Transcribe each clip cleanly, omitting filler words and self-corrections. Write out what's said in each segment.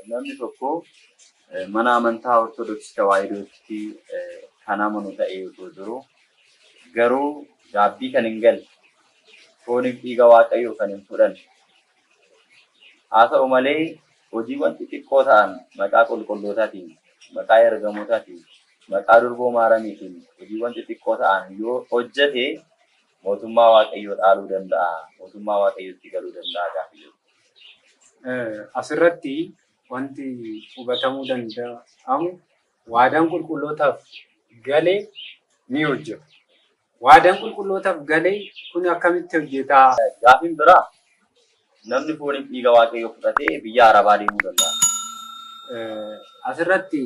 namni tokko mana amantaa Ortodoksii Tawaahidootti kan amanu ta'ee osoo jiru garuu gaabbii kan hin galle fooniif dhiiga Waaqayyoo kan hin fudhanne haa ta'u malee hojiiwwan xixiqqoo ta'an maqaa qulqullootaatiin maqaa ergamootaatiin maqaa durboo maaramiitiin hojiiwwan xixiqqoo ta'an yoo hojjete mootummaa Waaqayyoo dhaaluu danda'a, mootummaa Waaqayyootti galuu danda'a gaaffii. Asirratti wanti hubatamuu danda'amu waadaan qulqullootaaf galee ni hojjeta. Waadaan qulqullootaaf galee kun akkamitti hojjetaa? Gaaffiin biraa namni fooniif dhiiga Waaqayyoo fudhatee biyya Arabaa deemuu danda'a. Asirratti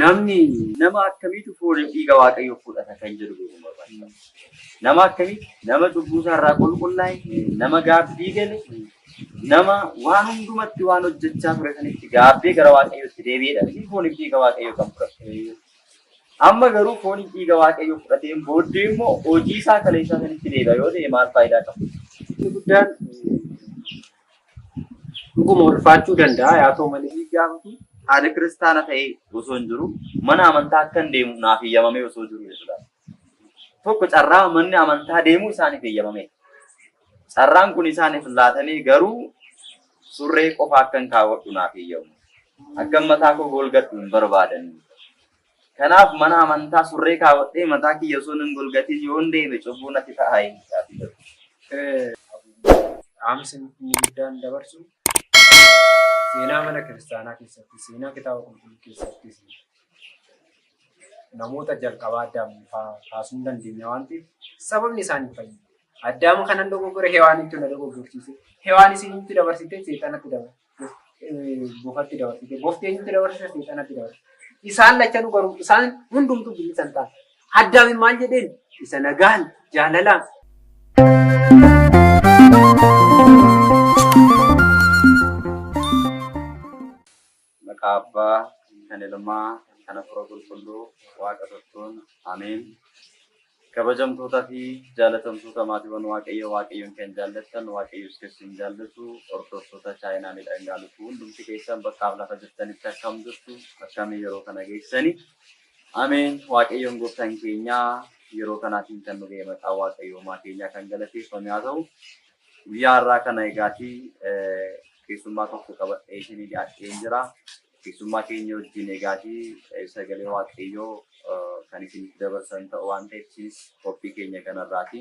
nama akkamiitu fooniif dhiiga Waaqayyoo fudhata kan jedhu beekuu barbaada. Nama akkamiitu nama cubbuu isaarraa qulqullaa'e, nama gaabbii gale, nama waan hundumatti waan hojjechaa ture sanitti gaabbee gara Waaqayyootti deebi'edha. Fooniif dhiiga Waaqayyoo kan fudhatu. Amma garuu fooniif dhiiga Waaqayyoo fudhateen booddee immoo hojii isaa kaleessaa sanitti deebi'a yoo ta'e maal faayidaa qaba? Guddaan dhuguma ulfaachuu danda'a yaa ta'u malee gaafatu haala kiristaana ta'ee osoo hin jiru mana amantaa akka hin deemu naaf eeyyamamee osoo jiru jechuudha. Tokko carraa manni amantaa deemuu isaaniif eeyyamame. Carraan kun isaaniif laatamee garuu surree qofa akka hin kaawwadhu naaf eeyyamu. Akka mataa koo golgadhu hin barbaadan. Kanaaf mana amantaa surree kaawwadhee mataa kiyya osoo hin golgatiin yoo hin deeme cubbuu natti ta'a. Dhaamsi inni guddaan dabarsu seenaa mana kiristaanaa keessatti, seenaa kitaaba qulqulluu keessatti namoota jalqabaa Addaam kaasuu hin dandeenye waan ta'eef sababni isaanii fayyadu. Addaam kanan dogoggore Hewaanitti na dogoggorsiise. Hewaan isinitti dabarsite seexanatti bofatti dabarsite. Bofti eenyutti dabarsite seexanatti dabarsite. Isaan lachanuu garuu isaan hundumtuu bilisan ta'a. Addaam maal jedheen? Isa nagaan jaalalaan. Maqaa Abbaa, kan Ilmaa, kan Hafuura Qulqulluu, Waaqa tokkoon, Ameen. Kabajamtootaa fi jaalatamtoota maatiiwwan Waaqayyoon kan jaallattan, Waaqayyos keessan jaallatu, hordoftoota chaayinaanidhaan jaalatu hundumti keessan bakkaaf lafa jirtanitti akkam jirtu, akkamii yeroo kana geessani. Ameen. Waaqayyoon gooftaan keenyaa yeroo kanaatiin kan nu ga'e maqaa Waaqayyoomaa keenyaa kan galateeffame haa ta'u. Guyyaa har'aa kana egaatii keessummaa tokko qabadhee isinii dhiyaatee jira. Keessummaa keenya wajjin egaatii sagalee Waaqayyoo kan isinitti dabarsan ta'u waan ta'eef isinis qophii keenya kanarraati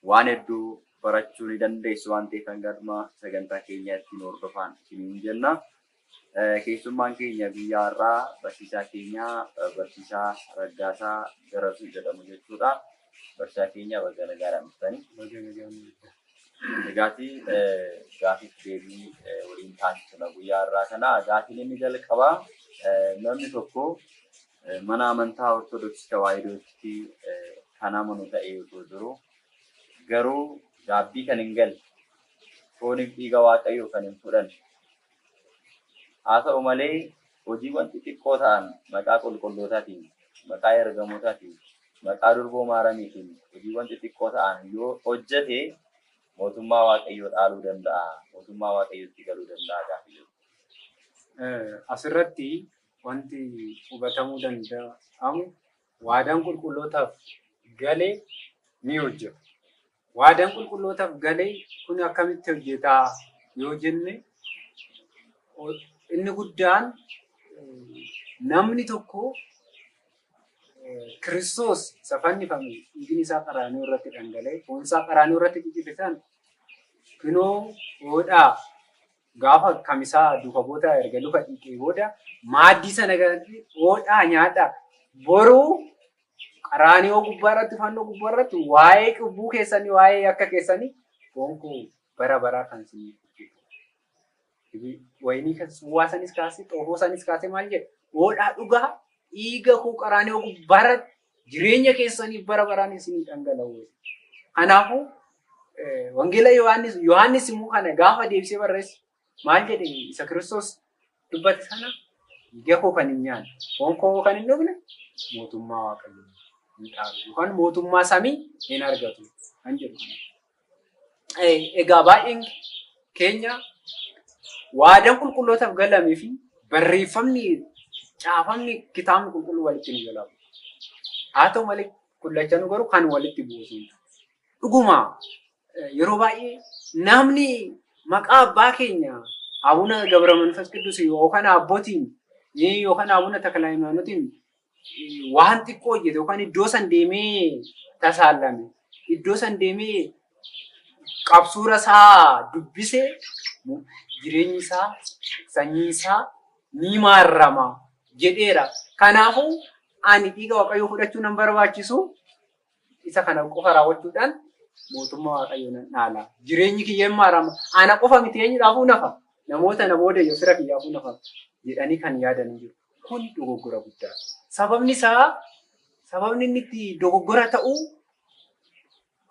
waan hedduu barachuu ni dandeessu waan ta'eef hanga sagantaa keenya ittiin hordofaan isiniin jenna. Keessummaan keenya guyyaa har'aa barsiisaa keenya barsiisaa Raggaasaa Garasuu jedhamu jechuudha. Barsiisaa keenya baga nagaadhaan dhuftanii. Egaatii gaaffiif deebii waliin taasisna guyyaa har'aa kana. Gaaffiin inni jalqabaa namni tokko mana amantaa Ortodoksii Tawaahidootti kan amanu ta'ee osoo jiru garuu gaabbii kan hin galle fooniif dhiiga Waaqayyoo kan hin fudhanne haa ta'u malee hojiiwwan xixiqqoo ta'an maqaa qulqullootaatiin maqaa ergamootaatiin maqaa durboo maaramiitiin hojiiwwan xixiqqoo ta'an yoo hojjete mootummaa Waaqayyoo dhaaluu danda'a, mootummaa Waaqayyootti galuu danda'a gaaffii. Asirratti wanti hubatamuu danda'amu waadaan qulqullootaaf galee ni hojjeta. Waadaan qulqullootaaf galee kun akkamitti hojjetaa yoo jenne inni guddaan namni tokko Kiristoos isa fannifame dhiigni isaa qaraanioo irratti dhangala'e, foon isaa qaraanioo irratti ciccifisan kunoo hoodhaa gaafa kamisaa duuka booda erga luka dhiqee booda maaddii sana galatti hoodhaa nyaadhaa boruu qaraanioo gubbaa irratti fannoo gubbaa irratti waa'ee cubbuu keessanii waa'ee akka keessanii foon koo bara baraa kan isinii wayinii kan suwwaasanis kaasee xoofoo sanis kaasee maal jedhe hoodhaa dhugaa dhiiga koo qaraanioo gubbaa irratti jireenya keessanii bara baraan isinii dhangala'u. Kanaafuu wangeela Yohaannis immoo kana gaafa deebisee barreesse maal jedhe isa Kiristoos dubbate sana dhiiga koo kan hin nyaanne foon koo kan hin dhugne mootummaa Waaqayyoo hin dhaalu yookaan mootummaa samii hin argatu kan jedhu. Egaa baay'een keenya waadaan qulqullootaaf galamee fi barreeffamni caafamni kitaabni qulqulluu walitti nu galamu. Haa ta'u malee kullachan garuu kan walitti buusu. Dhuguma yeroo baay'ee namni maqaa abbaa keenya Abuna Gabra Manfas Qidduus yookaan abbootiin yookaan Abuna Takla Hayimaanotiin waan xiqqoo hojjete yookaan iddoo san deemee tasaallame iddoo san deemee qabsuura isaa dubbisee jireenyi isaa sanyii isaa ni maarrama jedheera. Kanaafuu ani dhiiga Waaqayyoo fudhachuu nan barbaachisu isa kana qofa raawwachuudhaan mootummaa Waaqayyoo nan dhaala. Jireenyi kiyyeen maarrama. Ana qofa miti eenyudhaafuu nafa. Namoota na booda yoo fira kiyyaafuu nafa jedhanii kan yaadan jiru. Kun dogoggora guddaa. Sababni inni itti dogoggora ta'u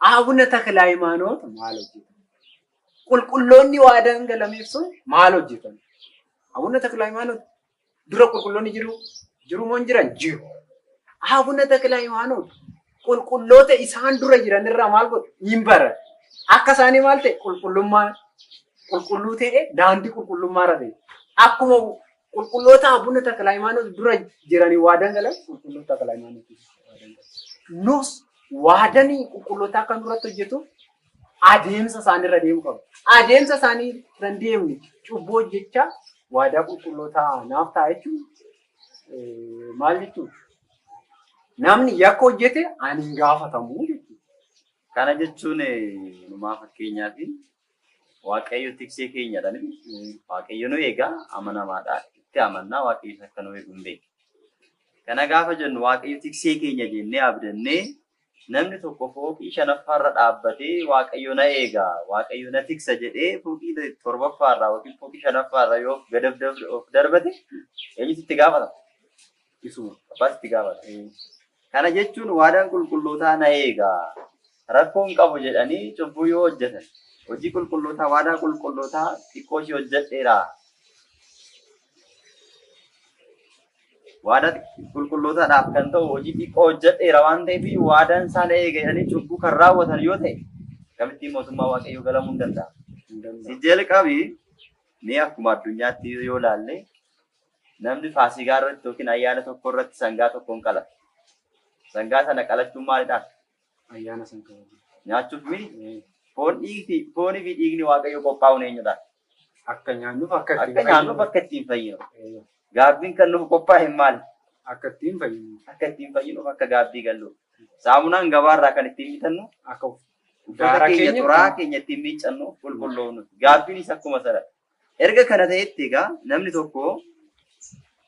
Abuna Takla Hayimaanoot maal hojjetan? Qulqulloonni waadaan galameef sun maal hojjetan? Abuna Takla Hayimaanoot dura qulqulloonni jiru moo hin jiran? Jiru. Abuna Takla Hayimaanoot qulqulloota isaan dura jiran irraa maal godhu? Hin baran. Akka isaanii maal ta'e qulqulluu ta'e daandii qulqullummaa irra ta'e. Akkuma qulqulloota Abuna Takla Hayimaanoot dura jiranii waadaan galan qulqulloota Takla Hayimaanootis waadaan galan. Nus waadanii qulqulloota akkan duratti hojjetu adeemsa isaaniirra deemu qabu. Adeemsa isaanii irra deemne cubbuu hojjechaa waadaa qulqullootaa naaf ta'a jechuun maal jechuudha? Namni yakka hojjete ani hin gaafatamu jechuudha. Kana jechuun numaa fakkeenyaaf Waaqayyo tiksee keenyadhaan Waaqayyo nu eegaa amanamaadha. Itti amannaa Waaqayyo akka nu eegu hin beeku. Kana gaafa jennu Waaqayyo tiksee keenya jennee abdannee namni tokko fooqii shanaffaarra dhaabbatee Waaqayyo na eegaa, Waaqayyo na tiksa jedhee fooqii torbaffaarraa yookiin fooqii shanaffaarra yoo gad of darbate eenyutu itti gaafata? Isuma abbaas itti gaafata. Kana jechuun waadaan qulqullootaa na eegaa, rakkoon qabu jedhanii cubbuu yoo hojjetan hojii qulqullootaa waadaa qulqullootaa xiqqoo ishee hojjedheera. Waadaa qulqullootaadhaaf kan ta'u hojii xiqqoo hojjedheera waan ta'eef waadaan isaan eega jedhanii cubbuu kan raawwatan yoo ta'e kamittiin mootummaa Waaqayyoo galamuu hin danda'a. Si jalqabii ni akkuma addunyaatti yoo ilaalle namni Faasikaa irratti yookiin ayyaana tokko irratti sangaa tokkoon qalata. Sangaa sana qalachuun maalidhaan? Ayyaana sangaa nyaachuuf miti. Foonii fi dhiigni Waaqayyoo qophaa'uun eenyudhaan? Akka nyaannuuf akka ittiin fayyinu. Gaabbiin kan nuuf qophaa'e maali? Akka ittiin fayyinuuf akka gaabbii gallu. Saamunaan gabaarraa kan ittiin bitannu uffata keenya xuraa keenya ittiin miiccannu qulqulloofnu. Gaabbiinis akkuma sana. Erga kana ta'etti egaa namni tokko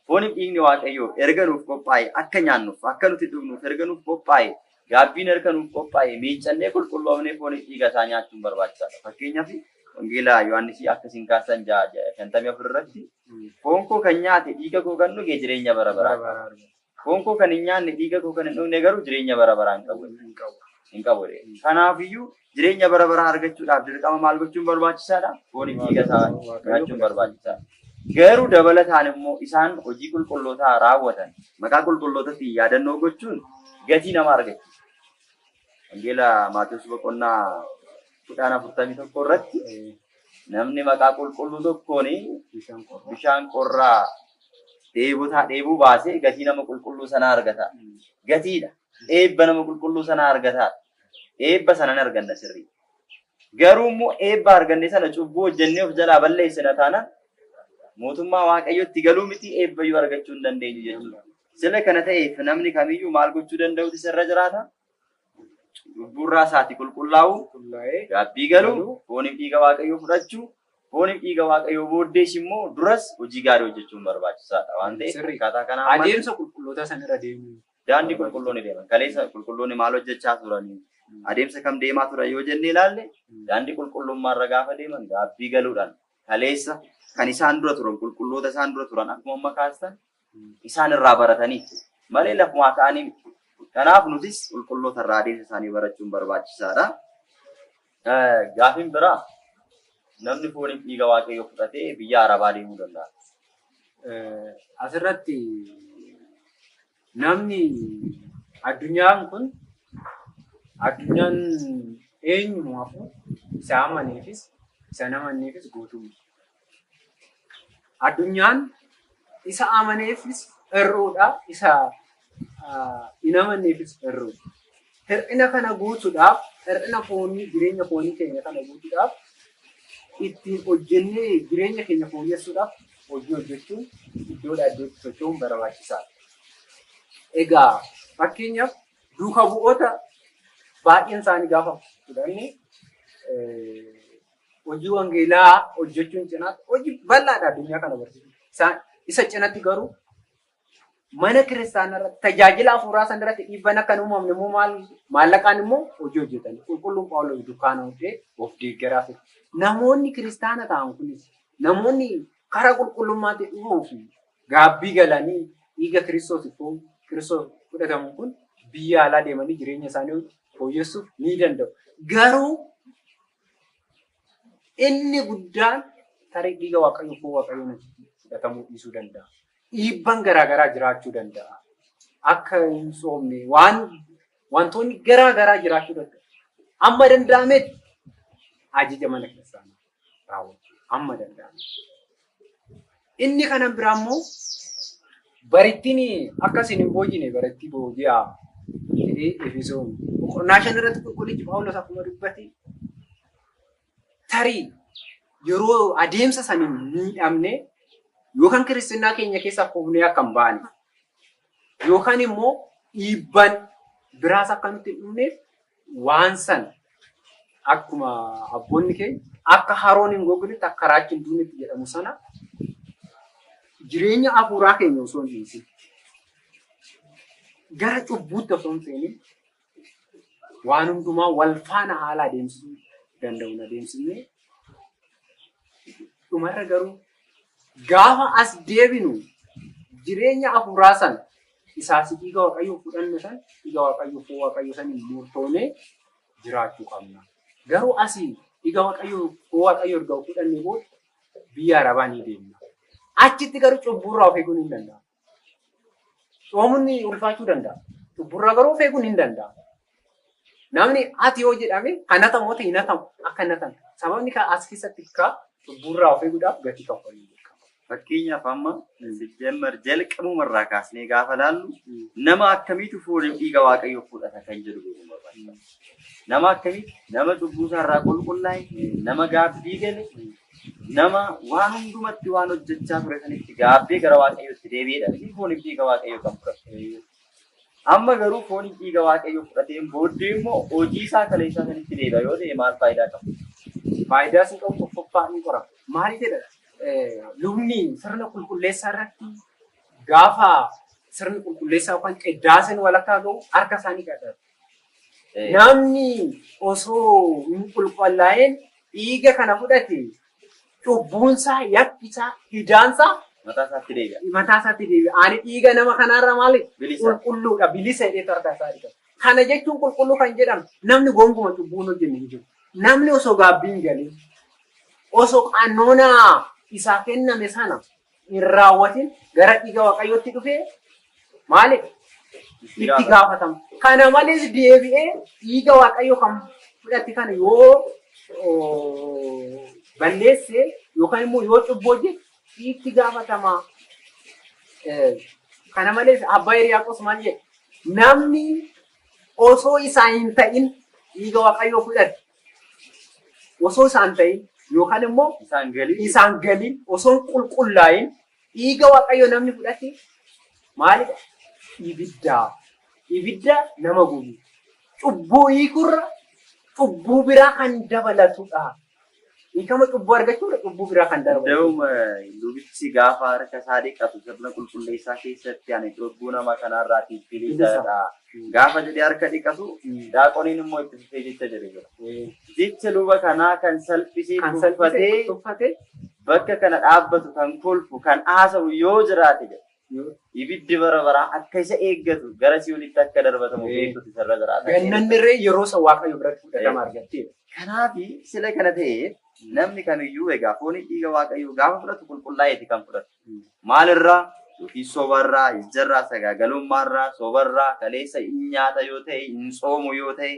fooniif dhiigni Waaqayyoo erga nuuf qophaa'e akka nyaannuuf akka nuti dhugnuuf erga nuuf qophaa'e gaabbiin erga nuuf qophaa'e miiccannee qulqulloofnee fooniif dhiiga isaa nyaachuun barbaachisaadha. Fakkeenyaaf Wangeelaa Yohaannis akkasiin kaasan 54 irratti foon koo kan nyaate dhiiga koo kan dhuge jireenya bara baraa. Foon koo kan hin nyaanne dhiiga koo kan hin dhugne garuu jireenya bara baraa hin qabu. Kanaafiyyuu jireenya bara baraa argachuudhaaf dirqama maal gochuun barbaachisaadha? Fooniif dhiiga isaa nyaachuun barbaachisaadha. Garuu dabalataan immoo isaan hojii qulqullootaa raawwatan maqaa qulqullootaatti yaadannoo gochuun gatii nama argachiisa. Wangeelaa Maatiyos boqonnaa 41 irratti namni maqaa qulqulluu tokkoon bishaan qorraa dheebuu baasee gatii nama qulqulluu sanaa argata. Gatiidha. Eebba nama qulqulluu sanaa argata. Eebba sana hin arganna sirrii. Garuu immoo eebba arganne sana cubbuu hojjennee of jalaa balleessina taanaan mootummaa Waaqayyootti galuu miti eebbayyuu argachuu hin dandeenyu jechuudha. Sila kana ta'eef namni kamiyyuu maal gochuu danda'utu sirra jiraata? Cubburraa isaati qulqullaa'uu, gaabbii galuu, fooniif dhiiga Waaqayyoo fudhachuu, fooniif dhiiga Waaqayyoo booddees immoo duras hojii gaarii hojjechuun barbaachisaadha waan ta'eef akkaataa kanaan adeemsa qulqulloota sanirra deemu. Daandii qulqulloonni deeman. Kaleessa qulqulloonni maal hojjechaa turanii? Adeemsa kam deemaa turan yoo jennee ilaalle daandii qulqullummaarra gaafa deeman gaabbii galuudhaan kaleessa kan isaan dura turan qulqulloota isaan dura turan akkuma amma kaastan isaan irraa baratanii malee lafumaa ka'anii miti. Kanaaf nutis qulqulloota irraa adeemsa isaanii barachuun barbaachisaadha. Gaafiin biraa namni fooniif dhiiga Waaqayyoo fudhatee biyya Arabaa deemuu danda'a. Asirratti namni addunyaan kun addunyaan eenyumaafuu isa amaneefis isa namanneefis guutuu. Addunyaan isa amaneefis irruudha, isa hin amanneefis irruudha. Hir'ina kana guutuudhaaf, hir'ina foonii, jireenya foonii keenya kana guutuudhaaf ittiin hojjennee jireenya keenya fooyyessuudhaaf hojii hojjechuun iddoodhaa iddootti socho'uun barbaachisaadha. Egaa fakkeenyaaf duuka bu'oota baay'een isaanii gaafa fudhanne hojii wangeelaa hojjechuun cinaatti hojii bal'aadha addunyaa kana barsiisu. Isa cinatti garuu mana kiristaanaa irratti tajaajila hafuuraa sana irratti dhiibbaan akka hin uumamne immoo maallaqaan immoo hojii hojjetanii qulqulluun Phaawulos dukkaana hojjee of deeggaraa ture. Namoonni kiristaana ta'an kunis namoonni karaa qulqullummaatti dhufuu fi gaabbii galanii dhiiga Kiristoos fudhatamu kun biyya alaa deemanii jireenya isaanii fooyyessuuf ni danda'u. Garuu inni guddaan tarii dhiiga waaqayyoon fudhatamuu dhiisuu danda'a. Dhiibbaan garaagaraa jiraachuu danda'a. Akka hin soomne wantoonni garaagaraa jiraachuu danda'a. Amma danda'ametti ajaja mana kiristaanaa raawwachuu amma danda'ametti. Inni kanan biraa immoo barittiin akkasiin hin boojine baratti booji'aa jedhee Efesoon boqonnaa 5 irratti qulqullichi Phaawulos akkuma dubbate tarii yeroo adeemsa saniin miidhamne yookaan kiristinnaa keenya keessaa kufnee akka hin baane yookaan immoo dhiibbaan biraas akka nutti hin dhufneef waan sana akkuma abboonni keenya akka haroon hin gognetti akka raachi hin duunetti jedhamu sana jireenya hafuuraa keenya osoo hin dhiisin gara cubbuutti osoo hin seenin waan hundumaa wal faana haala adeemsisuu danda'uun adeemsifnee dhumarra garuu gaafa as deebinu jireenya hafuuraa sana isaas dhiiga waaqayyoo fudhanne san dhiiga waaqayyoo saniin murtoonee jiraachuu qabna. Garuu asii dhiiga waaqayyoo erga fudhanne booda biyya arabaa ni deemna. Achitti garuu cubburraa of eeguun hin danda'amu. Soomni ulfaachuu danda'a. Cubburraa garuu of eeguun hin danda'amu. Namni ati yoo jedhame kan hatamu hin hatamu akka hin hatamu. Sababni as keessatti cubburraa of eeguudhaaf gatii kaffaluu. Fakkeenyaaf amma jalqabumarraa kaasnee gaafa laallu nama akkamiitu fuudhee dhiiga waaqayyoo fudhata kan jedhu beekuu barbaachisa. Nama akkamiitu nama cubbuusaarraa qulqullaa'e, nama gaabbii gale, nama waan hundumatti waan hojjechaa ture sanitti gaabbee gara waaqayyootti deebi'edha. Fooniif dhiiga waaqayyoo kan fudhatu. Amma garuu fooniif dhiiga waaqayyoo fudhateen booddee immoo hojii isaa kaleessaa sanitti deebi'a yoo ta'e maal faayidaa qaba? Faayidaa isin qabu tokkoffaa ni qora. Maali jedha? Lubni sirna qulqulleessaa irratti gaafa sirni qulqulleessaa yookaan qiddaaseen walakkaa gahu harka isaanii qadhatu. Namni osoo hin qulqullaa'een dhiiga kana fudhate cubbuunsaa, yakkisaa, hidaansaa mataa isaatti deebi'a. Ani dhiiga nama kanaarra maali? Qulqulluudha. Bilisa jedhee harka isaa dhiqata. Kana jechuun qulqulluu kan jedhamu namni gonkumaa cubbuun hojjenne hin jiru. Namni osoo gaabbiin galee osoo qannoona isaa kenname sana hin raawwatin gara dhiiga waaqayyootti dhufee maali? Itti gaafatama. Kana malees deebi'ee dhiiga waaqayyoo kan fudhate kana yoo balleesse yookaan immoo yoo cubboo hojjete itti gaafatama. Kana malees abbaa Hiriyaaqos maal jedhe? Namni osoo isaa hin ta'in dhiiga waaqayyoo fudhate osoo isaan ta'in yookaan immoo isaan galin osoo qulqullaa'in dhiiga waaqayyoo namni fudhate maalidha? Ibidda nama gubu. Cubbuu hiikurra cubbuu biraa kan dabalatudha. Hiikama cubbuu argachuudha cubbuu biraa kan dabalatudha. Lubichi gaafa harka isaa dhiqatu sirna qulqulleessaa keessatti ani cubbuu nama kanarraatiif bilisaadha. Gaafa jedhee harka dhiqatu daaqoniin immoo itti fufee jecha jedhe jira. Jecha luba kanaa kan salphisee tuffatee bakka kana dhaabbatu kan kolfu kan haasa'u yoo jiraate jedha. Ibiddi bara baraa akka isa eeggatu gara si'oolitti akka darbatamu beekutu sarara jiraata. Gannanni irree yeroo isa waaqayyo biratti fudhatama argatteedha. Kanaaf sila kana ta'e namni kamiyyuu egaa foonii dhiiga waaqayyoo gaafa fudhatu qulqullaa'eeti kan fudhatu. Maalirraa? Yookiin sobarraa, ijjarraa, sagaagalummaarraa, sobarraa, kaleessa hin nyaata yoo ta'e, hin soomu yoo ta'e,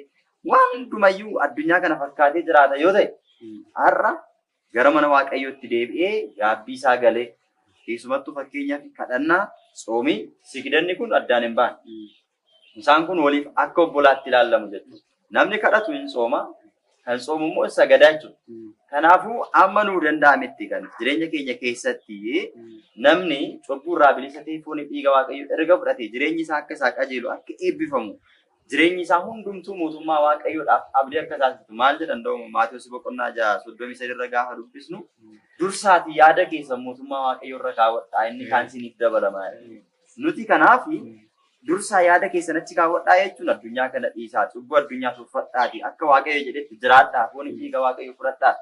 waan hundumayyuu addunyaa kana fakkaatee jiraata yoo ta'e, har'a gara mana waaqayyootti deebi'ee gaabbii isaa galee Keessumattuu fakkeenyaaf kadhannaa, soomii, sigidanni kun addaan hin baane. Isaan kun waliif akka obbolaatti ilaalamu jechuudha. Namni kadhatu hin sooma, kan soomu immoo sagadaa jechuudha. Kanaafuu amma nuu danda'ametti kan jireenya keenya keessatti namni cubbuu irraa bilisa ta'ee foon dhiiga Waaqayyoo erga fudhatee jireenyi isaa akka isaa qajeelu akka eebbifamu jireenyi isaa hundumtuu mootummaa Waaqayyoodhaaf abdii akka taasisu maal jedhan da'oo Maatewos boqonnaa 6:33 irra gaafa dubbisnu dursaatii yaada keessa mootummaa Waaqayyoo irra kaawwadhaa inni kaan isiniif dabalama. Nuti kanaaf dursaa yaada keessan achi kaawwadhaa jechuun addunyaa kana dhiisaa cubbuu addunyaa tuffadhaati akka Waaqayyo jedhetti jiraadhaa foon dhiiga Waaqayyoo fudhadhaa.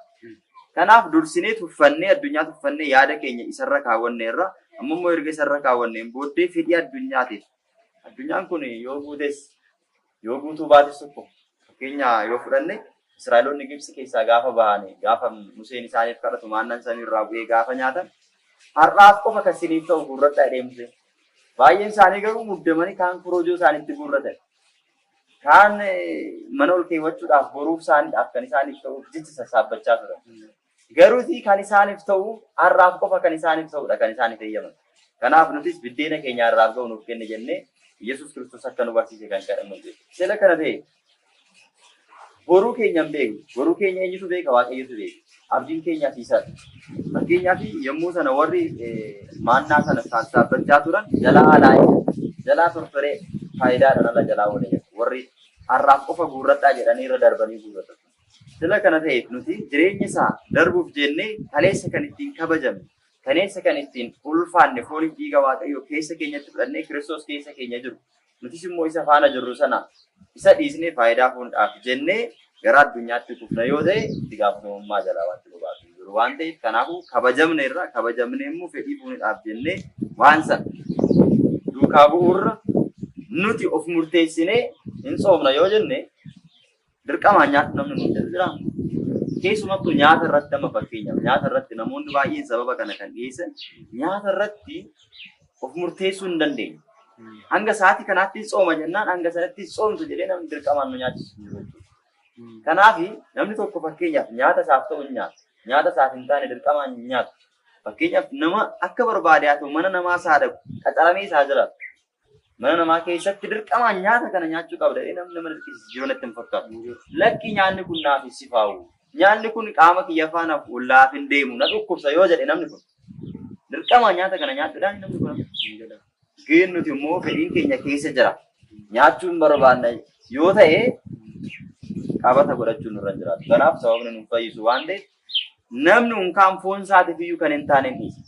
Kanaaf dursinee tuffannee addunyaa tuffannee yaada keenya isarra kaawwanne irra ammoo erga isarra kaawwanneen booddee fedhii addunyaatiif addunyaan kun yoo guutes yoo guutuu baates tokko fakkeenya yoo fudhanne Israa'eloonni Gibsi keessaa gaafa bahanii gaafa Museen isaaniif kadhatu maannan samii irraa bu'ee gaafa nyaatan har'aaf qofa kan isiniif ta'u guurradhaa jedhee Museen baay'een isaanii garuu muddamanii kaan korojoo isaaniitti guurratan kaan mana ol keewwachuudhaaf boruuf isaaniidhaaf kan isaaniif ta'uuf jecha sassaabbachaa turan. Garuutii kan isaaniif ta'u har'aaf qofa kan isaaniif ta'udha kan isaaniif eeyyaman. Kanaaf nutis biddeena keenya har'aaf ga'u nuuf kenne jennee Yesuus Kiristoos akka nu barsiise kan kadhannu jechuudha. Seela kana ta'e boruu keenya hin beeku. Boruu keenya eenyutu beeka? Waaqayyotu beeka. Abdiin keenya siisaadha. Fakkeenyaaf yommuu sana warri maannaa sana saassaabbachaa turan jalaa alaa'ee jalaa tortoree faayidaadhaan ala jalaa oole warri har'aaf qofa guurradhaa jedhanii irra darbanii guurratan. Sila kana ta'eef nuti jireenya isaa darbuuf jennee kaleessa kan ittiin kabajamne, kaleessa kan ittiin ulfaanne foon dhiiga Waaqayyoo keessa keenyatti fudhannee Kiristoos keessa keenya jiru. Nutis immoo isa faana jirru sana isa dhiisnee faayidaa foonidhaaf jennee gara addunyaatti kufna yoo ta'e itti gaafatamummaa jalaa wanti nu baasu jiru waan ta'eef kanaafuu kabajamne irra kabajamne immoo fedhii foonidhaaf jennee waan sana duukaa bu'uurra nuti of murteessinee hin soomna yoo jenne dirqamaan nyaata namni nuti jira. Keessumattuu nyaata irratti amma fakkeenyaaf nyaata irratti namoonni baay'een sababa kana kan dhiyeessan nyaata irratti of murteessuu hin dandeenye. Hanga sa'aatii kanaatti sooma jennaan hanga sanatti soomtu jedhee namni dirqamaan nu nyaachisu jiru. Kanaaf namni tokko fakkeenyaaf nyaata isaaf ta'u nyaata. Nyaata isaaf hin taane dirqamaan nyaata. Fakkeenyaaf nama akka barbaade haa ta'u mana namaa saadaqu qacaramee isaa jiraatu. Mana namaa keessatti dirqamaan nyaata kana nyaachuu qabda jedhee namni nama dirqisiisu jiru natti hin fakkaatu. Lakki nyaanni kun naaf hin sifaa'u. Nyaanni kun qaama kiyya faana laaf hin deemu na dhukkubsa yoo jedhe namni kun dirqamaan nyaata kana nyaachuudhaan namni kun ga'een nuti immoo fedhiin keenya keessa jira. Nyaachuun barbaanna yoo ta'e qabata godhachuun nurra jiraatu. Kanaaf sababni nuuf fayyisu waan ta'eef namni unkaan foon isaatiif iyyuu kan hin taane dhiisa.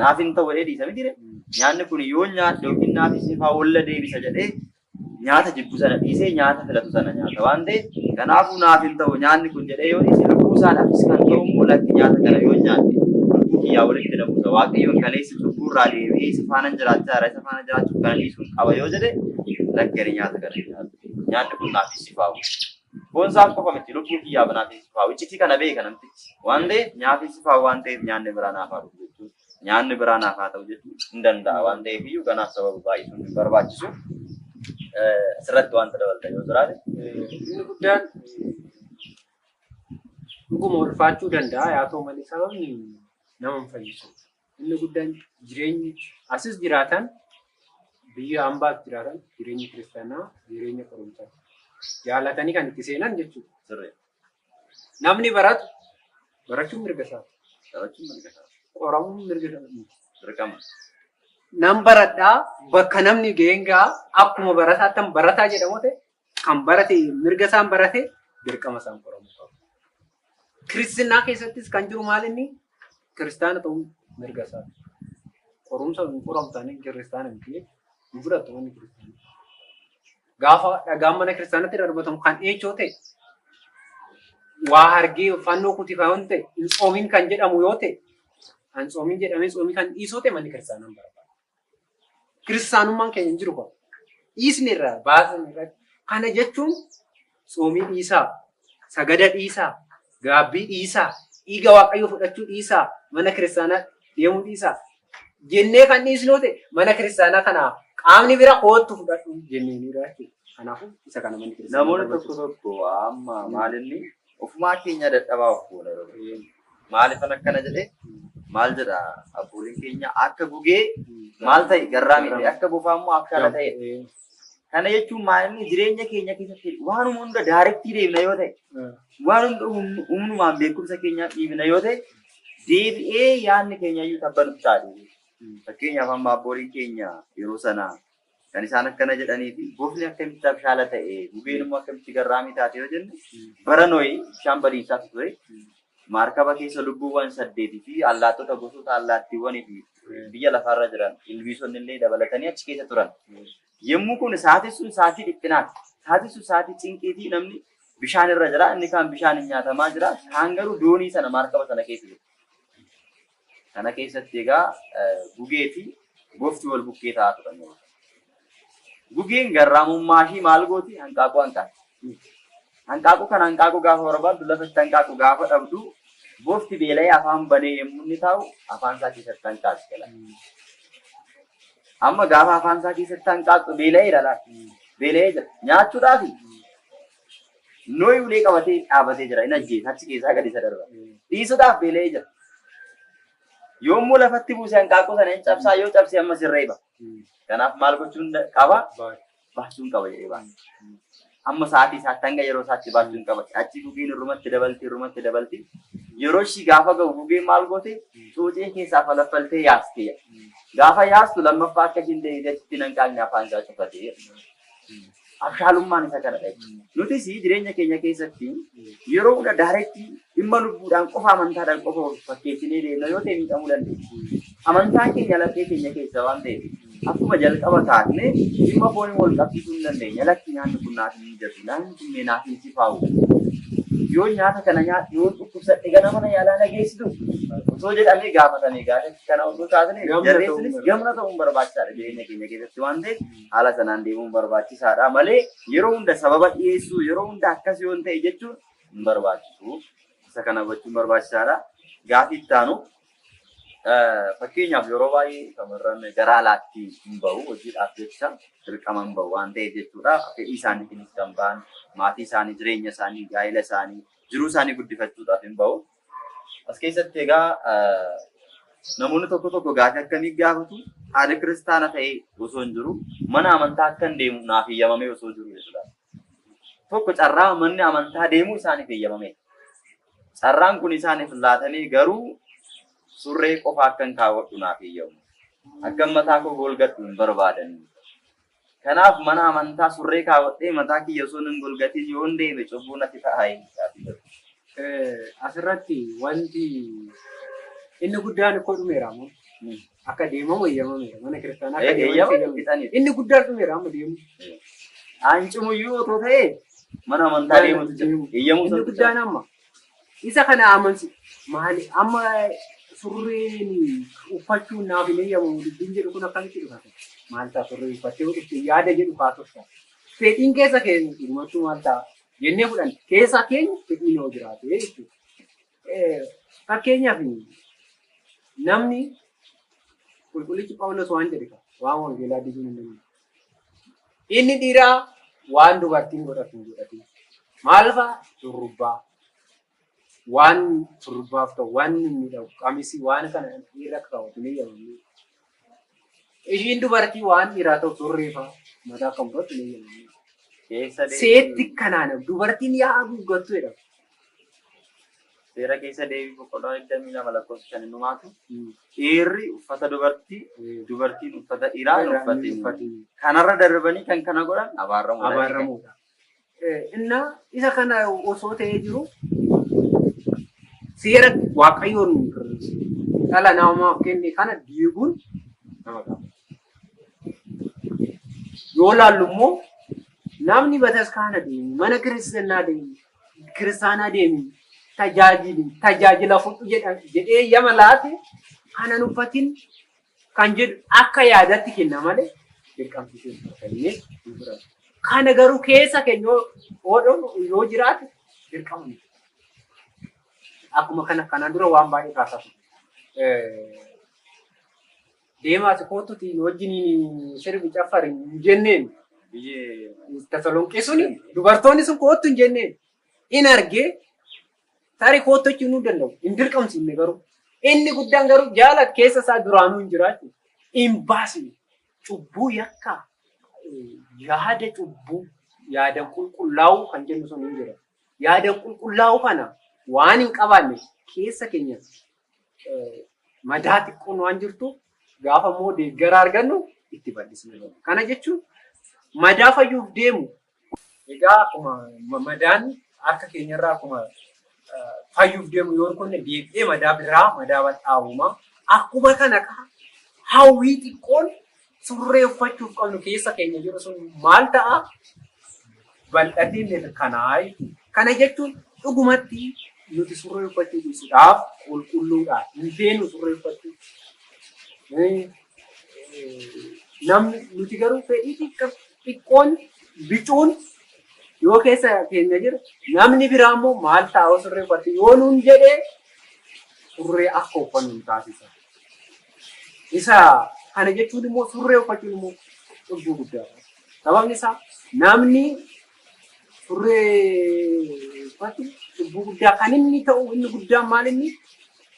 Naaf hin ta'u jedhee dhiisa miti nyaanni kun yoo nyaadde yookiin naaf sifaa walla deebisa jedhee nyaata jibbu sana dhiisee nyaata filatu sana nyaata waan ta'eef kanaafuu naaf hin ta'u nyaanni kun jedhee yoo dhiise lubbuu isaadhaafis kan ta'u immoo lakki nyaata kana yoo nyaadde lubbuu kiyyaa walitti namuusa Waaqayyoon kaleessi lubbuu irraa deebi'ee isa faana jiraachaa isa faana jiraachuuf kana dhiisuun qaba yoo jedhe lakkari nyaata kana nyaatu nyaanni kun naaf sifaa'u. Foon isaaf qofa miti lubbuu kiyyaa naaf sifaa'u iccitii kana beeka namtichi waan ta'eef nyaata sifaa'u waan ta'eef nyaanni biraa naaf haa ta'u jechuudha. Nyaanni biraa naaf haa ta'u jechuun hin danda'a waan ta'eef iyyuu kanaaf sababa baay'isuun hin barbaachisu. Asirratti wanta dabalata yoo jiraate inni guddaan dhuguma ulfaachuu danda'a yaa ta'u malee sababni nama hin fayyisu. Inni guddaan jireenyi asis jiraatan biyya hambaas jiraatan jireenyi kiristaanaa jireenya qorumsaa jaalatanii kan itti seenan jechuudha. Namni baratu barachuun mirga isaati. Qoramuun mirga isaati. Nam baradhaa bakka namni geengaa akkuma barataa barataa jedhamu ta'e kan barate mirga isaan barate dirqama isaan qoramu qabu. Kiristinnaa keessattis kan jiru maal inni kiristaana ta'uu mirga isaati. Qorumsa hin qoramtaanii kiristaana miti hin fudhatu wanni kiristaana. Gaafa dhagaan mana kiristaanatti darbatamu kan eechoo ta'e waa hargee fannoo kutifaa ta'e hin soomin kan jedhamu yoo ta'e an soomin jedhamee soomii kan dhiisoo ta'e manni kiristaanaan barbaada. Kiristaanummaan keenya hin jiru kun dhiisni irraa baasan irratti kana jechuun soomii dhiisaa, sagada dhiisaa, gaabbii dhiisaa, dhiiga Waaqayyoo fudhachuu dhiisaa, mana kiristaanaa deemuu dhiisaa jennee kan dhiisnoo ta'e mana kiristaanaa kana qaamni bira koottu fudhadhu jennee ni raachuu. Kanaafuu isa kana manni kiristaanaa namoonni tokko amma maalinni ofumaa keenya dadhabaa of goona Maaliifan akkana jedhee maal jedha abbooliin keenya akka gugee maal ta'e garraa miti akka bofaa immoo akkana ta'e. Kana jechuun maalini jireenya keenya keessatti waanuma hunda daarektii deemna yoo ta'e waan hunda humnumaan beekumsa keenyaaf dhiibna yoo ta'e deebi'ee yaadni keenya iyyuu tabbanuuf taate. Fakkeenyaaf amma abbooliin keenya yeroo sana kan isaan akkana jedhanii fi bofni akkamitti abshaala ta'e gugeen immoo akkamitti garraamii taate yoo jenne bara Nohii bishaan badiisaatu ture. Maarkaba keessa lubbuuwwan 8 fi allaattota gosoota allaattiiwwanii fi biyya lafaarra jiran ilbiisonni illee dabalatanii achi keessa turan. Yommuu kun sa'aatii sun sa'aatii dhiphinaati. Sa'aatii sun sa'aatii cinqiitii namni bishaan irra jira inni kaan bishaan hin nyaatamaa jira. Kaan garuu doonii sana maarkaba sana keessa jira. Kana keessatti egaa gugee fi bofti wal bukkee ta'aa turan. Gugeen garraamummaa ishii maal gooti? Hanqaaquu hanqaaqti. Hanqaaquu kana hanqaaquu gaafa barbaaddu lafatti hanqaaquu gaafa dhabdu bofti beela'ee afaan banee yommuu inni taa'u afaan isaa keessatti hanqaaqti jala. Amma gaafa afaan isaa keessatti hanqaaqu beela'ee jala. Beela'ee jira. Nyaachuudhaaf Nohii ulee qabatee dhaabatee jira. Inni ajjeesa achi keessaa gadi isa darba. Dhiisuudhaaf beela'ee jira. Yommuu lafatti buuse hanqaaquu sana hin cabsaa yoo cabse amma sirreeba. Kanaaf maal gochuun qaba? Baasuun qaba jedhee baasa. Amma sa'aatii isaatti hanga yeroo isaatti baasuun qaba. Achi gugeen irrumatti dabalti. Yeroo ishii gaafa ga'u gugeen maal goote? Cuucee keessaa falaffaltee yaastee. Gaafa yaastu lammaffaa akka isheen deebi'etti hanqaaqni afaan isaa cufatee. Abshaalummaan isa kanadha. Nutis jireenya keenya keessatti yeroo hunda daarektii dhimma lubbuudhaan qofa amantaadhaan qofa fakkeessinee deemna yoo ta'e miidhamuu dandeenya. Amantaan keenya laphee keenya keessa waan ta'eef akkuma jalqaba taasne dhimma foonii wal qabsiisuu hin dandeenya. Lakki nyaanni kun naaf hin mijatu, nyaanni kun naaf hin sifaa'u. Yoo nyaata kana nyaatu yoo dhukkubsadhe gana mana yaalaa nageessitu osoo jedhamee gaafatamee gaafatti kana osoo taasne jarreessinis gamna ta'uun barbaachisaadha jireenya keenya keessatti waan ta'eef haala sanaan deemuun barbaachisaadha malee yeroo hunda sababa dhiyeessuu yeroo hunda akkas yoo ta'e jechuun hin barbaachisu. Isa kana gochuun barbaachisaadha. Gaafii itti aanu fakkeenyaaf yeroo baay'ee shamarran gara alaatti hin bahu hojiidhaaf jecha dirqama hin bahu waan ta'eef jechuudha. Fedhii isaaniitiinis kan ba'an maatii isaanii jireenya isaanii gaa'ela isaanii jiruu isaanii guddifachuudhaaf hin bahu. As keessatti egaa namoonni tokko gaafii akkamii gaafatu haala kiristaana ta'ee osoo hin jiru mana amantaa akka hin deemu naaf eeyyamamee osoo jiru jechuudha. Tokko carraa manni amantaa deemuu isaaniif eeyyamame. Carraan kun isaaniif laatamee garuu surree qofa akka hin kaawwadhu naaf eeyyamu. Akka mataa koo golgadhu hin barbaadan. Kanaaf mana amantaa surree kaawwadhee mataa kiyya osoo hin golgatiin yoo hin deeme cubbuu natti ta'a. Asirratti wanti inni guddaan koo dhumeera ammoo akka deemamu eeyyamameera mana kiristaanaa akka deemamu inni guddaan dhumeera amma deemu. Hancimuyyuu otoo ta'e mana amantaa deemutu jira. Eeyyamuu inni guddaan amma isa kana amansi maali amma surreen uffachuun naaf hin eeyyamamu dubbiin jedhu kun akkamitti dhufate? Maal ta'a surree uffattee dhufte yaada jedhu kaasofta. Fedhiin keessa keenya dhumatu maal ta'a? Jennee fudhan keessa keenya fedhiin yoo jiraate jechuudha. Fakkeenyaaf namni qulqullichi Phaawulos waan jedhe waan wangeelaa disuun hin dandeenye. Inni dhiiraa waan dubartiin godhatu hin godhatin. Maal fa'a? Shurrubbaa. Waan shurrubbaaf ta'u waan miidhagu qamisii waan kana dhiira kaawwatu ni eeyyamamu. Ishiin dubartii waan dhiiraa ta'u surree fa'a mataa kan godhatu ni eeyyamamu. Seetti kanaan dubartiin yaa guuggattu jedhama. Seera keessa deebii boqonnaa 22 lakkoofsa 5 numaatu dhiirri uffata dubartii dubartiin uffata dhiiraa hin uffatin. Kanarra darbanii kan kana godhan abaaramuudha. Inna isa kana osoo ta'ee jiru seera waaqayyoon dhala namaaf kenne kana diiguun nama qaba. Yoo laallu immoo namni bataskaana deemu mana kiristaanaa deemu tajaajila fudhu jedhee yama laate kanan uffatin kan jedhu akka yaadatti kenna malee dirqamsiisee kana garuu keessa keenya yoo jiraate dirqama. Akkuma kana dura waan baay'ee kaasaa deemaas kootutiin wajjin sirbi caffari hin jenneen Tasalonqee suni dubartoonni sun kootu hin jenneen in argee tarii koottachuu nu danda'u. Hin dirqamsiifne garuu. Inni guddaan garuu jaalala keessa isaa duraanuu hin jiraatu. Hin baasne. Cubbuu yakka yaada cubbuu yaadan qulqullaa'uu kan jennu sun hin jira. Yaadan qulqullaa'uu kana waan hin qabaanne keessa keenya madaa xiqqoon waan jirtu gaafa immoo deeggara argannu itti bal'isne. Kana jechuun madaa fayyuuf deemu. Egaa akkuma madaan harka keenyarraa akkuma fayyuuf deemu yoo kunne deebi'ee madaa biraa madaa bal'aawumaa akkuma kana hawwii xiqqoon surree uffachuuf qabnu keessa keenya jiru sun maal ta'a? Bal'atiin kanaa. Kana jechuun dhugumatti nuti surree uffachuu dhiisuudhaaf qulqulluudhaan hin feenu surree uffachuu. Namni nuti garuu fedhii xiqqoon bicuun yoo keessa keenya jira namni biraa immoo maal ta'a surree uffatu yoo nuun jedhee surree akka uffannu nu taasisa. Isa kana jechuun immoo surree uffachuun immoo cubbuu guddaadha. Sababni isaa namni surree uffatu cubbuu guddaa kan inni ta'u inni guddaan maal inni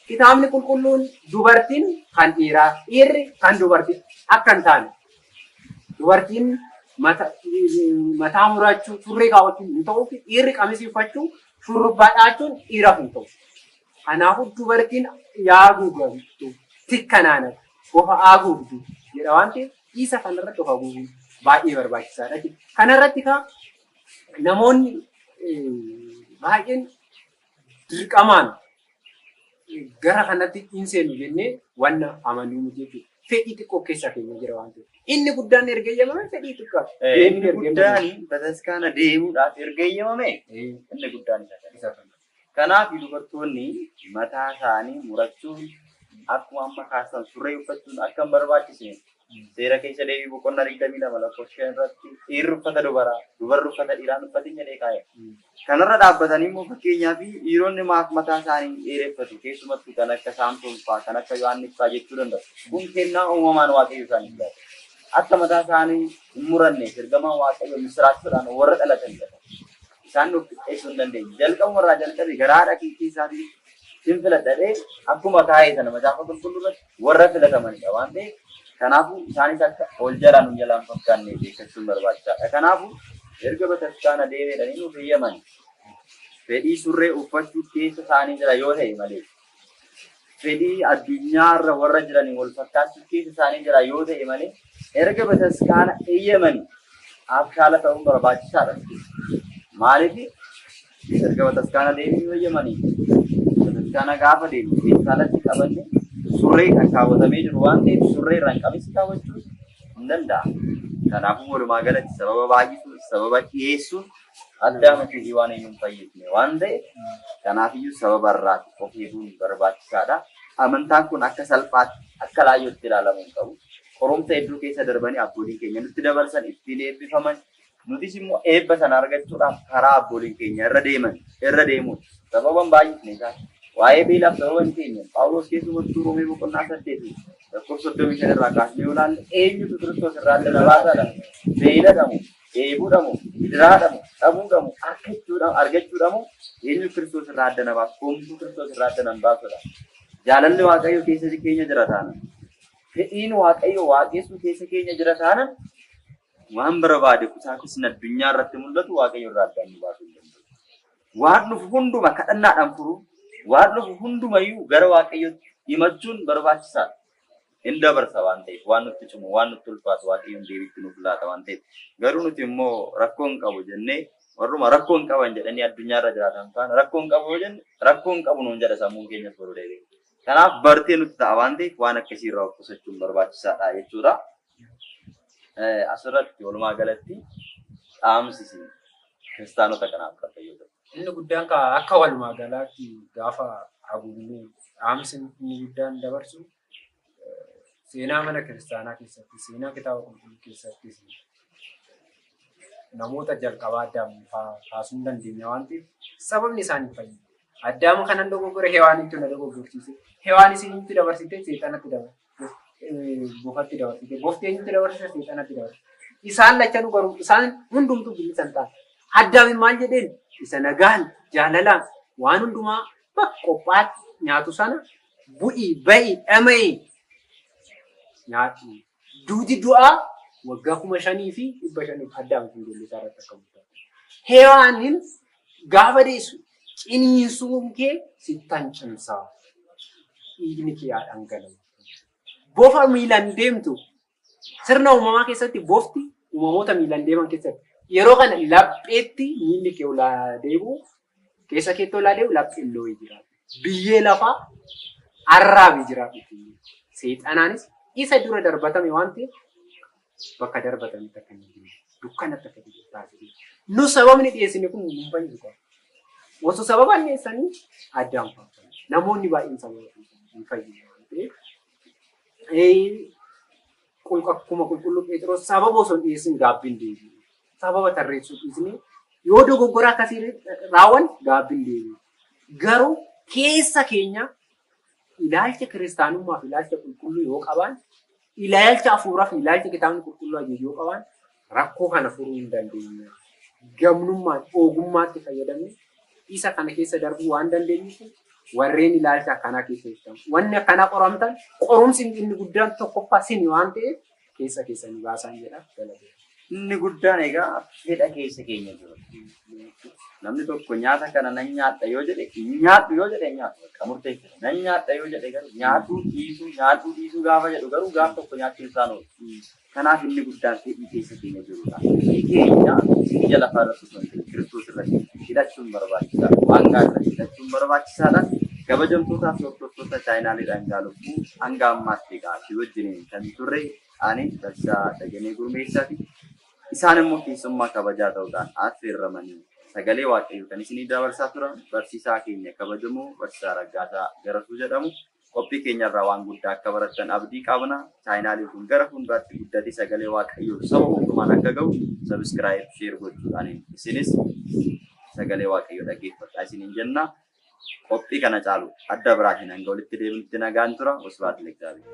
kitaabni qulqulluun dubartiin kan dhiiraa dhiirri kan dubartii akka hin taane dubartiin mataa murachuu surree kaawwachuun hin ta'uu fi dhiirri qamisii uffachuu shurrubbaa dhaachuun dhiiraaf hin ta'u. Kanaafuu dubartiin yaa guugamtu tikkanaana gofa haguugdu jedha waan ta'eef dhiisa kanarratti of haguuguun baay'ee barbaachisaadha. Kanarratti namoonni baay'een dirqamaan gara kanatti hin seenu jennee wanna amanuu miti jechuudha. Fedhii xiqqoo keessa keenya jira waan ta'eef. Inni guddaan erga eeyyamame fedhii xiqqaa. Inni guddaan bataskaana deemuudhaaf erga eeyyamame inni guddaan isa kana. Kanaaf dubartoonni mataa isaanii murachuun akkuma amma kaasan surree uffachuun akka hin barbaachisne seera keessa deebii boqonnaa 22 lakkoofsa irratti dhiirri uffata dubaraa dubarri uffata dhiiraan uffatiin jedhee kaa'e. Kanarra dhaabbatanii immoo fakkeenyaaf dhiironni mataa isaanii dheereffatu keessumattuu kan akka Saamsoon fa'aa kan akka Yohaannis fa'aa jechuu danda'u. Kun kennaa uumamaan waaqayyo isaanii jiraata. Akka mataa isaanii hin muranneef ergamaan waaqayyo misiraachuudhaan warra dhalatanidha. Isaan nuuf qixxeessuu hin dandeenye. Jalqabuma irraa jalqabe garaa dhaqii isaatii hin filadhadhee akkuma kaa'ee sana macaafa qulqulluu irratti warra filatamanidha waan ta'eef kanaafuu isaanis akka ol jalaan hin jalaan fakkaanne beekachuun barbaachisaadha. Kanaafuu erga bataskaana deemeedhanii nuuf eeyyaman fedhii surree uffachuu keessa isaanii jira yoo ta'e malee fedhii addunyaarra warra jiranii wal fakkaachuu keessa isaanii jira yoo ta'e malee erga bataskaana eeyyamanii abshaala ta'uun barbaachisaadha. Maaliif erga bataskaana deemanii eeyyamanii bataskaana gaafa deemu keessaalatti qabanne surree kan kaawwatamee jiru waan ta'eef surree irraan qamisi kaawwachuu hin danda'amu. Kanaafuu walumaa galatti sababa baay'isuun sababa dhiyeessuun addaamatti waan hin fayyadne waan ta'eef kanaafiyyuu sababa irraati of eeguun barbaachisaadha. Amantaan kun akka salphaatti akka laayyootti ilaalamuu hin qabu. Qorumsa hedduu keessa darbanii abbooliin keenya nutti dabarsan ittiin eebbifaman nutis immoo eebba sana argachuudhaaf karaa abbooliin keenya irra deemuun sababan baay'isne taate. Waa'ee beelaaf sababan keenya Phaawulos keessumattuu Roomee boqonnaa 8 lakkoofsa 35 irraa kaasnee yoo ilaalle eenyutu Kiristoos irraa adda na baasaadha. Beeladhamu, eebuudhamu, hidiraadhamu, dhabuudhamu, argachuudhamu eenyu Kiristoos irraa adda na baasu, homtuu Kiristoos irraa adda nan baasudha. Jaalalli Waaqayyo keessa keenya jira taana. Fedhiin Waaqayyo waaqessuu keessa keenya jira taana waan barbaade kusaakusni addunyaa irratti mul'atu Waaqayyo irraa adda nu baasuu hin danda'u. Waan nuuf hunduma kadhannaadhaan furu waan nuuf hundumayyuu gara Waaqayyootti himachuun barbaachisaadha. Hin dabarsa waan ta'eef waan nutti cimu waan nutti ulfaatu Waaqayyoon deebiitti nuuf laata waan ta'eef garuu nuti immoo rakkoo hin qabu jennee warruma rakkoo hin qaban jedhanii addunyaa irra jiraatan faana rakkoo hin qabu jenne rakkoo hin qabu nuun jedha sammuun keenya boruu deebi'e. Kanaaf bartee nutti ta'a waan ta'eef waan akkasii irraa of qusachuun barbaachisaadha jechuudha. Asirratti walumaa galatti dhaamsisi kiristaanota kanaaf kan fayyadu. Inni guddaan akka walumaa galaatti gaafa haguugnee dhaamsi inni guddaan dabarsu seenaa mana kiristaanaa keessatti seenaa kitaaba qulqulluu keessatti namoota jalqabaa Addaam kaasuu hin dandeenya waan ta'eef sababni isaanii fayyadu. Addaam kanan dogoggore Hewaanitti na dogoggorsiise. Hewaan isinitti dabarsite seexanatti dabarsite. Bofatti dabarsite. Bofti eenyutti dabarsite seexanatti dabarsite. Isaan lachanuu garuu isaan hundumtuu bilisan ta'a. Addaam maal jedheen isa nagaan jaalalaan waan hundumaa bakka qophaatti nyaatu sana bu'ii ba'i dhama'ii nyaatu. Duuti du'aa waggaa 5,500 addaan kun ijoollee irratti akka murtaa'e. Heewaanin gaafa deessu ciniinsuun kee sittan cimsaa. Dhiigni kee haa dhangala'u. Bofa miilaan deemtu sirna uumamaa keessatti bofti uumamoota miilaan deeman keessatti yeroo kana lapheetti miilli kee olaa deebi'u keessa keetti olaa deebi'u lapheen loo'ee jiraatu. Biyyee lafaa arraabee jiraatu. Seexanaanis isa dura darbatame waan ta'eef bakka darbatame akka hin jirre dukkanatti akka hin taasise. Nu sababni dhiyeessine kun hin fayyadu. Osoo sababaan dhiyeessanii addaan faafame. Namoonni baay'een sababa hin fayyadu waan ta'eef. Akkuma qulqulluu Phexros sababa osoo dhiyeessin gaabbiin deebi'u. Sababa tarreessuu dhiisnee yoo dogoggoraa akkasii raawwanne gaabbiin deebi'u. Garuu keessa keenya ilaalcha kiristaanummaa fi ilaalcha qulqulluu yoo qabaan, ilaalcha hafuuraa fi ilaalcha kitaabni qulqulluu ajaju yoo qabaan, rakkoo kana furuu hin dandeenye. Gamnummaan ogummaatti fayyadamne isa kana keessa darbuu waan dandeenyuuf warreen ilaalcha akkanaa keessa jirtan. Wanni akkanaa qoramtan qorumsi inni guddaan tokkoffaa sini waan ta'eef keessa keessanii baasan jedha. Inni guddaan egaa fedha keessa keenya jiru. Namni tokko nyaata kana nan nyaadha yoo jedhe nyaadhu yoo jedhe nyaatu bakka murteessudha. Nan nyaadha yoo jedhe garuu nyaatuu dhiisuu gaafa jedhu garuu gaafa tokko nyaachuun isaan oolu. Kanaaf inni guddaan fedhii keessa keenya jirudha. Fedhii keenya biyya lafaa irratti osoo hin ta'in Kiristoos irratti hidhachuun barbaachisaadha. Waan gaariidhaan hidhachuun barbaachisaadha. Kabajamtootaa fi hordoftoota chaayinaaliidhaan jaallattu hanga ammaatti egaa si wajjin kan turre ani Darsaa Dajanee Gurmeessaati. Isaan immoo keessummaa kabajaa ta'uudhaan affeerramanii sagalee waaqayyoo kan isinii dabarsaa turan barsiisaa keenya kabajamoo Barsiisaa Raggaasaa Garasuu jedhamu. Qophii keenyarraa waan guddaa akka barattan abdii qabna. Chaayinaaliin kun gara fuulduraatti guddatee sagalee waaqayyoo saba hundumaan akka ga'u sabiskiraayib sheer gochuudhaan isinis sagalee waaqayyoo dhaggeeffadhaa isiniin jenna. Qophii kana caalu adda biraatiin hanga walitti deebinutti nagaan tura. Wasbaat Leegzaabii.